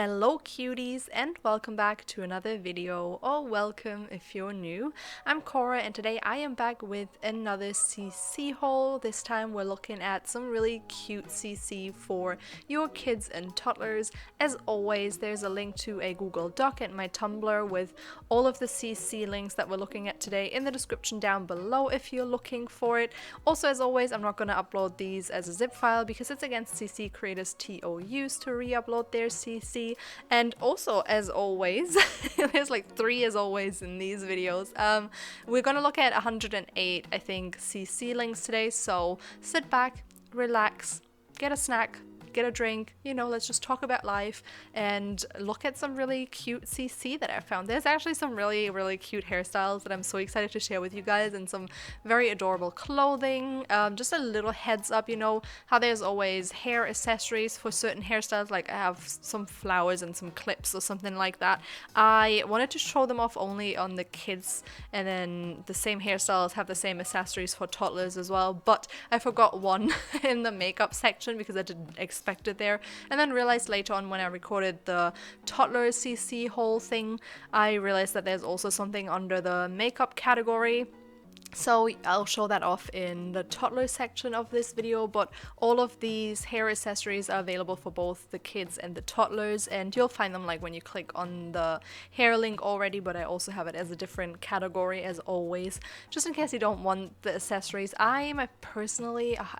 Hello cuties and welcome back to another video, or welcome if you're new. I'm Cora and today I am back with another CC haul. This time we're looking at some really cute CC for your kids and toddlers. As always, there's a link to a Google Doc and my Tumblr with all of the CC links that we're looking at today in the description down below if you're looking for it. Also, as always, I'm not going to upload these as a zip file because it's against CC creators' TOUs to re-upload their CC. And also, as always, there's like 3 as always in these videos. We're gonna look at 108, I think, CC links today. So sit back, relax, get a snack, get a drink, you know, let's just talk about life and look at some really cute CC that I found. There's actually some really cute hairstyles that I'm so excited to share with you guys, and some very adorable clothing. Just a little heads up, you know how there's always hair accessories for certain hairstyles, like I have some flowers and some clips or something like that. I wanted to show them off only on the kids, and then the same hairstyles have the same accessories for toddlers as well, but I forgot one in the makeup section because I didn't expect it there, and then realized later on when I recorded the toddler CC whole thing, I realized that there's also something under the makeup category. So I'll show that off in the toddler section of this video, but all of these hair accessories are available for both the kids and the toddlers, and you'll find them like when you click on the hair link already, but I also have it as a different category as always, just in case you don't want the accessories. I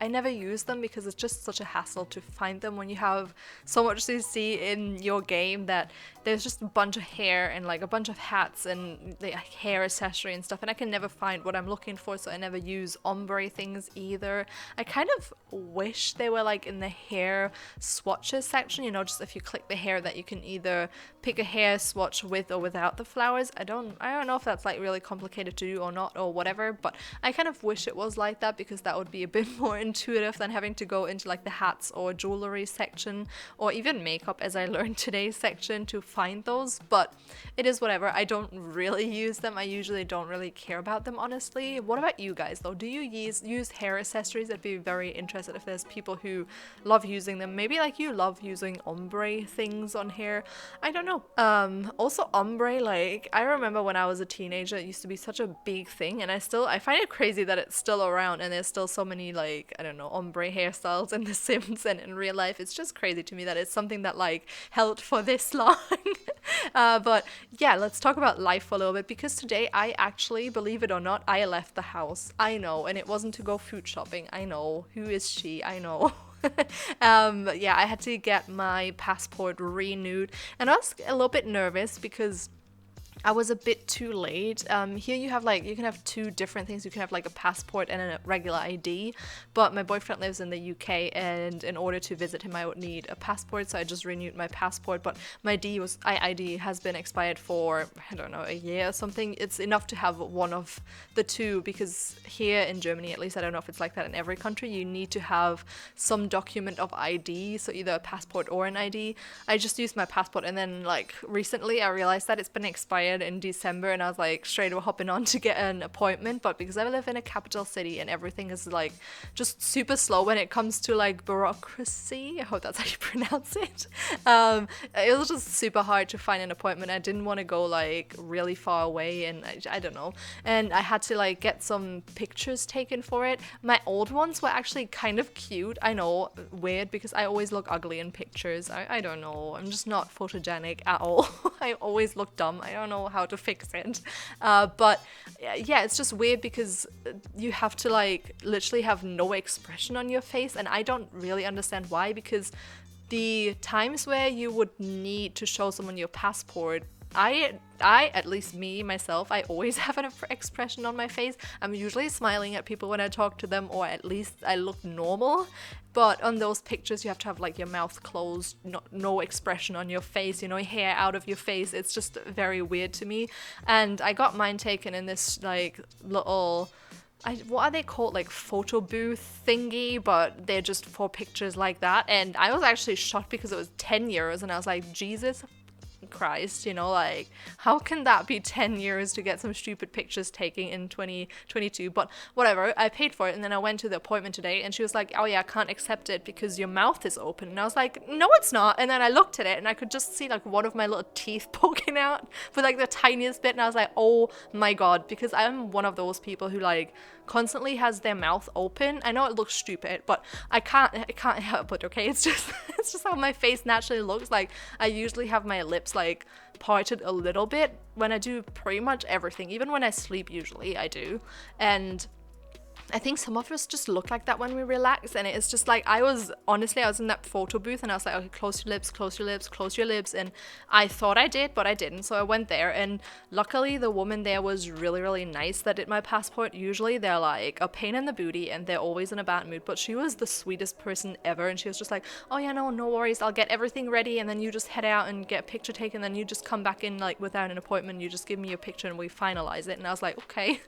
never use them because it's just such a hassle to find them when you have so much CC in your game that there's just a bunch of hair and like a bunch of hats and the hair accessory and stuff, and I can never find what I'm looking for, so I never use ombre things either. I kind of wish they were like in the hair swatches section, you know, just if you click the hair that you can either pick a hair swatch with or without the flowers. I don't know if that's like really complicated to do or not or whatever, but I kind of wish it was like that because that would be a bit more intuitive than having to go into like the hats or jewelry section or even makeup, as I learned today, section to find those. But it is whatever. I don't really use them. I usually don't really care about them, honestly. What about you guys though? Do you use hair accessories? I'd be very interested if there's people who love using them. Maybe like you love using ombre things on hair. I don't know. Also ombre, like I remember when I was a teenager, it used to be such a big thing, and I find it crazy that it's still around and there's still so many like, I don't know, ombre hairstyles in The Sims and in real life. It's just crazy to me that it's something that like held for this long. But yeah, let's talk about life for a little bit, because today I actually, believe it or not, I left the house. I know, and it wasn't to go food shopping. I know. Who is she? I know. Yeah, I had to get my passport renewed, and I was a little bit nervous because I was a bit too late. Here you can have 2 different things. You can have like a passport and a regular ID, but my boyfriend lives in the UK, and in order to visit him I would need a passport, so I just renewed my passport, but my ID has been expired for, I don't know, a year or something. It's enough to have one of the 2, because here in Germany, at least, I don't know if it's like that in every country, you need to have some document of ID, so either a passport or an ID. I just used my passport, and then like recently I realized that it's been expired in December, and I was like straight away hopping on to get an appointment, but because I live in a capital city and everything is like just super slow when it comes to like bureaucracy, I hope that's how you pronounce it, it was just super hard to find an appointment. I didn't want to go like really far away, and I don't know, and I had to like get some pictures taken for it. My old ones were actually kind of cute. I know, weird, because I always look ugly in pictures. I don't know, I'm just not photogenic at all. I always look dumb. I don't know how to fix it, but yeah, it's just weird because you have to like literally have no expression on your face, and I don't really understand why, because the times where you would need to show someone your passport, I at least me myself, I always have an expression on my face. I'm usually smiling at people when I talk to them, or at least I look normal. But on those pictures you have to have like your mouth closed, no expression on your face, you know, hair out of your face. It's just very weird to me. And I got mine taken in this like little, what are they called, like photo booth thingy, but they're just for pictures like that. And I was actually shocked because it was €10, and I was like, Jesus Christ, you know, like how can that be 10 years to get some stupid pictures taken in 2022? But whatever, I paid for it, and then I went to the appointment today, and she was like, oh yeah, I can't accept it because your mouth is open. And I was like, no it's not. And then I looked at it and I could just see like one of my little teeth poking out for like the tiniest bit, and I was like, oh my god, because I'm one of those people who like constantly has their mouth open. I know it looks stupid, but I can't help it, okay? It's just it's just how my face naturally looks. Like I usually have my lips like parted a little bit when I do pretty much everything, even when I sleep usually I do. And I think some of us just look like that when we relax, and it's just like I was in that photo booth and I was like, okay, close your lips, close your lips, close your lips, and I thought I did, but I didn't. So I went there, and luckily the woman there was really nice that did my passport. Usually they're like a pain in the booty and they're always in a bad mood, but she was the sweetest person ever, and she was just like, oh yeah, no worries, I'll get everything ready, and then you just head out and get a picture taken, then you just come back in like without an appointment, you just give me your picture and we finalize it. And I was like, okay.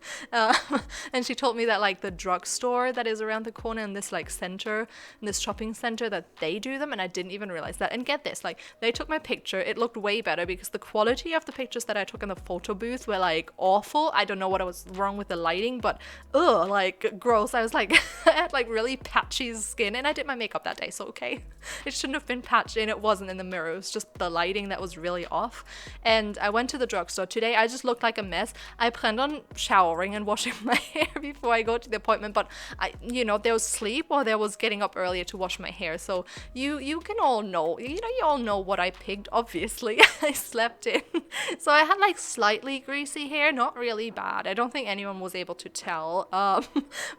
And she told me that like the drugstore that is around the corner in this like center, in this shopping center, that they do them, and I didn't even realize that. And get this, like they took my picture, it looked way better because the quality of the pictures that I took in the photo booth were like awful. I don't know what was wrong with the lighting, but like gross. I was like I had like really patchy skin, and I did my makeup that day, so okay, it shouldn't have been patchy, and it wasn't in the mirror, it was just the lighting that was really off. And I went to the drugstore today. I just looked like a mess. I planned on showering and washing my hair before I go to the appointment, but there was sleep or there was getting up earlier to wash my hair. So you can all know, you all know what I picked, obviously. I slept in. So I had like slightly greasy hair, not really bad. I don't think anyone was able to tell.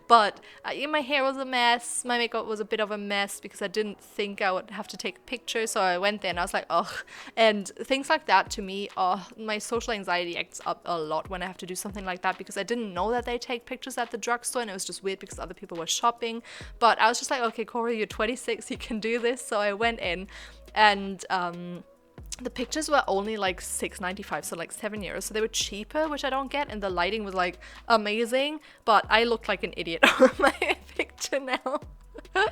But my hair was a mess. My makeup was a bit of a mess because I didn't think I would have to take a picture. So I went there and I was like, ugh. And things like that to me, my social anxiety acts up a lot when I have to do something like that, because I didn't know that they take pictures at the drugstore, and it was just weird because other people were shopping. But I was just like, okay, Corey, you're 26, you can do this. So I went in, and the pictures were only like $6.95, so like €7. So they were cheaper, which I don't get, and the lighting was like amazing, but I look like an idiot on my picture now. I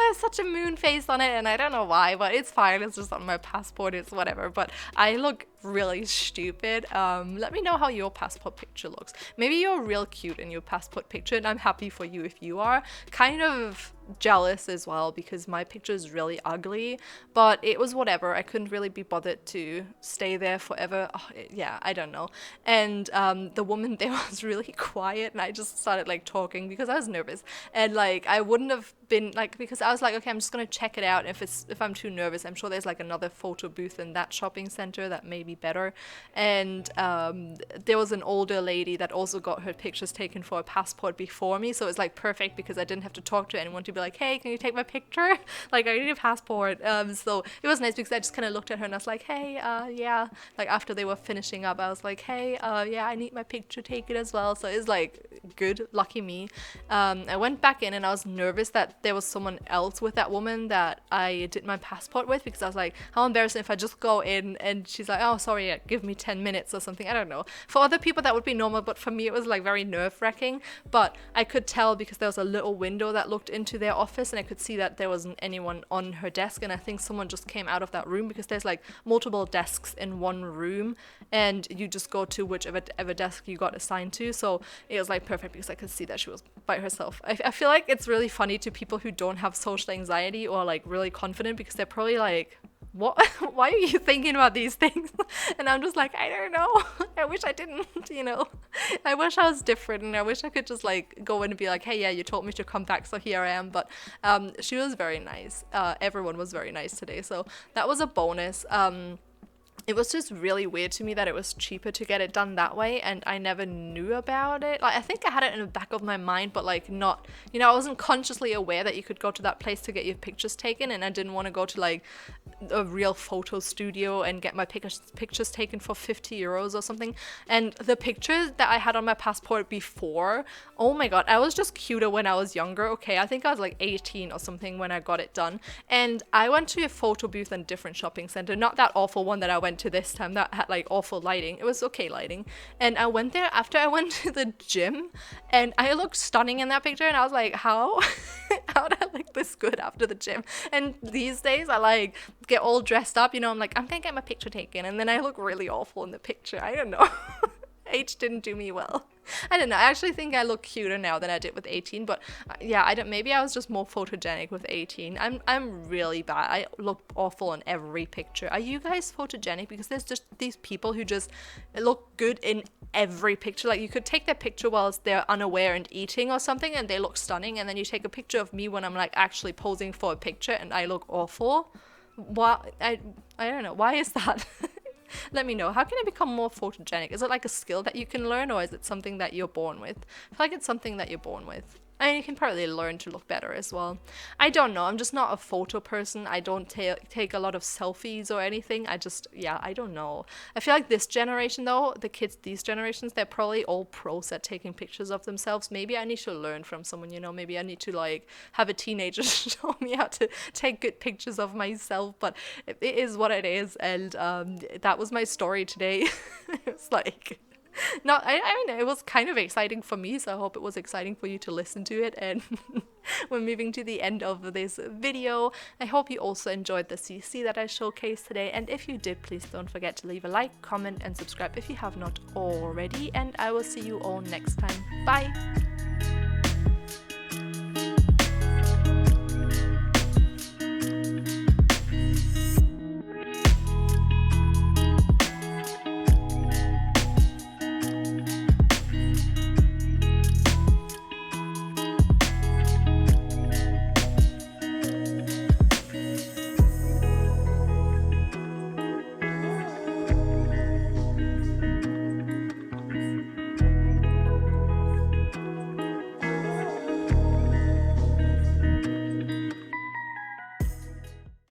have such a moon face on it, and I don't know why, but it's fine. It's just on my passport, it's whatever. But I look really stupid. Let me know how your passport picture looks. Maybe you're real cute in your passport picture, and I'm happy for you if you are. Kind of jealous as well because my picture is really ugly, but it was whatever. I couldn't really be bothered to stay there forever. Yeah, I don't know. And the woman there was really quiet, and I just started like talking because I was nervous, and like I wouldn't have been like, because I was like, okay, I'm just gonna check it out. If I'm too nervous, I'm sure there's like another photo booth in that shopping center that may be better. And there was an older lady that also got her pictures taken for a passport before me, so it's like perfect because I didn't have to talk to anyone to be like, hey, can you take my picture? Like, I need a passport. So it was nice because I just kind of looked at her and I was like, hey, yeah. Like after they were finishing up, I was like, hey, yeah, I need my picture taken as well. So it's like good, lucky me. I went back in and I was nervous that there was someone else with that woman that I did my passport with, because I was like, how embarrassing if I just go in and she's like, oh, sorry, give me 10 minutes or something. I don't know. For other people that would be normal, but for me it was like very nerve-wracking. But I could tell because there was a little window that looked into their office, and I could see that there wasn't anyone on her desk, and I think someone just came out of that room because there's like multiple desks in one room and you just go to whichever desk you got assigned to. So it was like perfect because I could see that she was by herself. I feel like it's really funny to people who don't have social anxiety or like really confident, because they're probably like, what? Why are you thinking about these things? And I'm just like, I don't know. I wish I didn't, I wish I was different, and I wish I could just like go in and be like, hey, yeah, you told me to come back, so here I am. But she was very nice. Everyone was very nice today, so that was a bonus. It was just really weird to me that it was cheaper to get it done that way, and I never knew about it. Like, I think I had it in the back of my mind, but like not, I wasn't consciously aware that you could go to that place to get your pictures taken, and I didn't want to go to like a real photo studio and get my pictures taken for €50 or something. And the pictures that I had on my passport before, oh my god, I was just cuter when I was younger. Okay, I think I was like 18 or something when I got it done, and I went to a photo booth in a different shopping center, not that awful one that I went to this time that had like awful lighting. It was okay lighting, and I went there after I went to the gym, and I looked stunning in that picture, and I was like, how did I look this good after the gym. And these days I like get all dressed up, you know, I'm like, I'm gonna get my picture taken, and then I look really awful in the picture. I don't know. Age didn't do me well. I don't know. I actually think I look cuter now than I did with 18, but yeah, I don't. Maybe I was just more photogenic with 18. I'm really bad. I look awful in every picture. Are you guys photogenic? Because there's just these people who just look good in every picture. Like you could take their picture whilst they're unaware and eating or something, and they look stunning. And then you take a picture of me when I'm like actually posing for a picture, and I look awful. Why? I don't know. Why is that? Let me know. How can I become more photogenic? Is it like a skill that you can learn, or is it something that you're born with? I feel like it's something that you're born with. I mean, you can probably learn to look better as well. I don't know. I'm just not a photo person. I don't take a lot of selfies or anything. Yeah, I don't know. I feel like this generation, though, the kids these generations, they're probably all pros at taking pictures of themselves. Maybe I need to learn from someone, you know. Maybe I need to, like, have a teenager show me how to take good pictures of myself. But it is what it is. And that was my story today. It's like... No, I mean, it was kind of exciting for me, so I hope it was exciting for you to listen to it. And we're moving to the end of this video. I hope you also enjoyed the CC that I showcased today, and if you did, please don't forget to leave a like, comment, and subscribe if you have not already, and I will see you all next time. Bye!